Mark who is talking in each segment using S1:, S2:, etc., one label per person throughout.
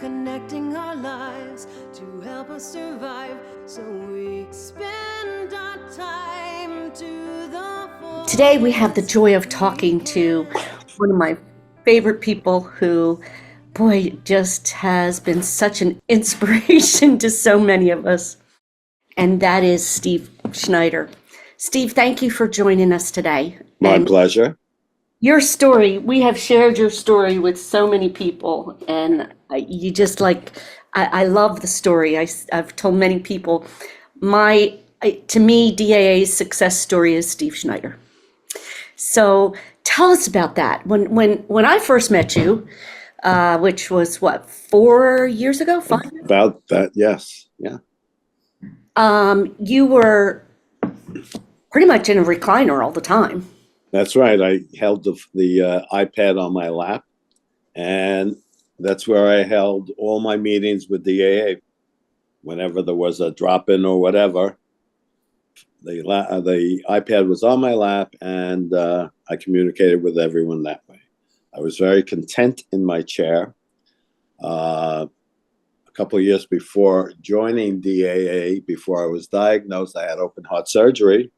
S1: connecting our lives to help us survive, so we spend our time to the fullest.
S2: Today we have the joy of talking to one of my favorite people who, boy, just has been such an inspiration to so many of us, and that is Steve Schneider. Steve, thank you for joining us today.
S3: My
S2: And
S3: pleasure.
S2: your story, we have shared your story with so many people, and you just I love the story. I've told many people, to me, DAA's success story is Steve Schneider. So tell us about that. When I first met you, which was what, 4 years ago, 5?
S3: About that, yes. Yeah.
S2: You were pretty much in a recliner all the time.
S3: That's right. I held the iPad on my lap, and that's where I held all my meetings with the AA. Whenever there was a drop-in or whatever, the iPad was on my lap, and I communicated with everyone that way. I was very content in my chair. A couple of years before joining DAA, before I was diagnosed, I had open heart surgery.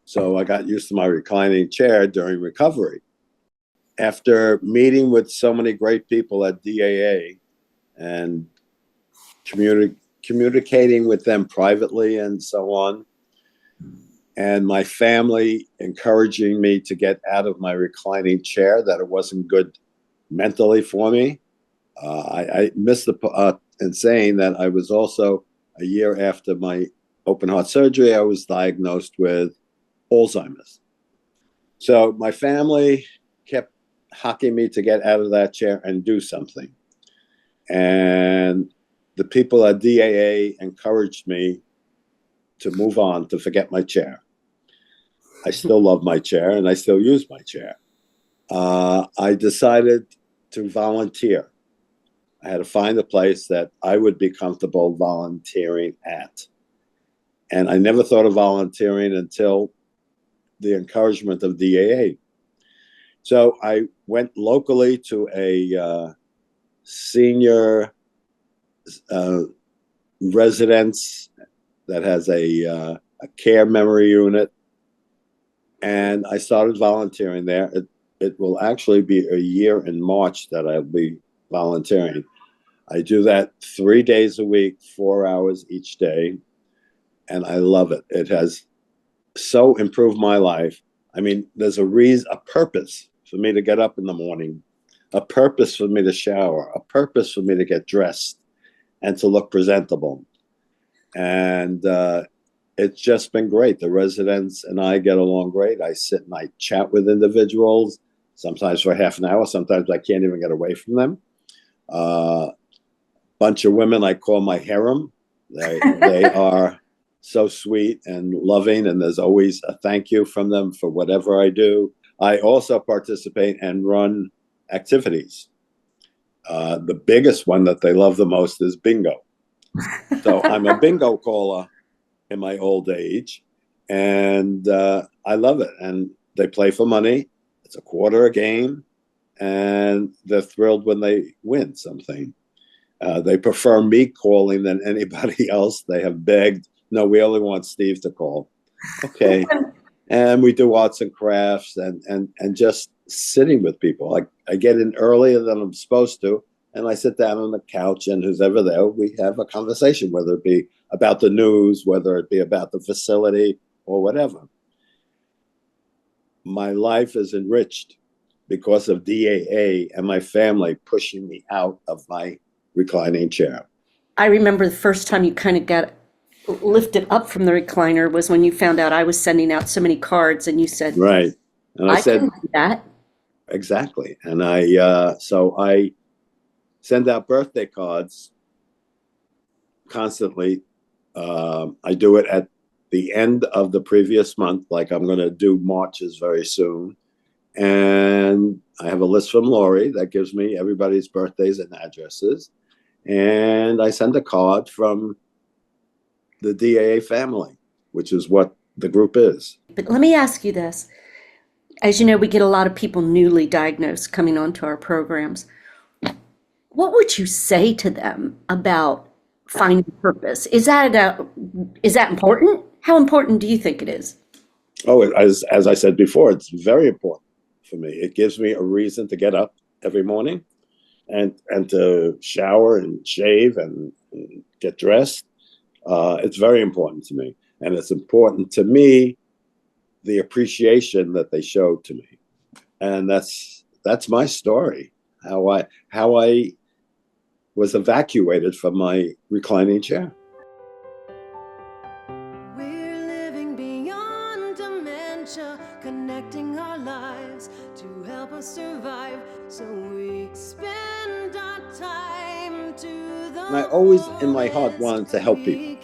S3: So I got used to my reclining chair during recovery. After meeting with so many great people at DAA and communicating with them privately and so on, and my family encouraging me to get out of my reclining chair, that it wasn't good mentally for me, I missed in saying that I was also, a year after my open heart surgery, I was diagnosed with Alzheimer's. So my family kept hocking me to get out of that chair and do something. And the people at DAA encouraged me to move on, to forget my chair. I still love my chair and I still use my chair. I decided to volunteer. I had to find a place that I would be comfortable volunteering at. And I never thought of volunteering until the encouragement of DAA. So I went locally to a senior residence that has a care memory unit, and I started volunteering there. It will actually be a year in March that I'll be volunteering. I do that 3 days a week, 4 hours each day, and I love it. It has so improved my life. I mean, there's a purpose for me to get up in the morning, a purpose for me to shower, a purpose for me to get dressed and to look presentable. And it's just been great. The residents and I get along great. I sit and I chat with individuals, sometimes for half an hour. Sometimes I can't even get away from them. Bunch of women I call my harem. They are so sweet and loving, and there's always a thank you from them for whatever I do. I also participate and run activities. The biggest one that they love the most is bingo. So I'm a bingo caller in my old age, and I love it. And they play for money. It's $0.25 a game, and they're thrilled when they win something. They prefer me calling than anybody else. They have begged, no, we only want Steve to call. Okay. And we do arts and crafts and just sitting with people. I get in earlier than I'm supposed to, and I sit down on the couch, and who's ever there, we have a conversation, whether it be about the news, whether it be about the facility or whatever. My life is enriched because of DAA and my family pushing me out of my reclining chair.
S2: I remember the first time you kind of got lifted up from the recliner was when you found out I was sending out so many cards, and you said,
S3: right. And
S2: I said, can do that.
S3: Exactly. And so I send out birthday cards constantly. I do it at the end of the previous month, like I'm going to do Marches very soon. And I have a list from Lori that gives me everybody's birthdays and addresses. And I send a card from the DAA family, which is what the group is.
S2: But let me ask you this. As you know, we get a lot of people newly diagnosed coming onto our programs. what would you say to them about finding purpose? Is that important? How important do you think it is?
S3: Oh, as I said before, it's very important for me. It gives me a reason to get up every morning and to shower and shave and get dressed. It's very important to me, and it's important to me the appreciation that they show to me, and that's my story. How I was evacuated from my reclining chair.
S1: We're living beyond dementia, connecting our lives to help us survive. So we spend our time to the
S3: And I always, in my heart, wanted to help people.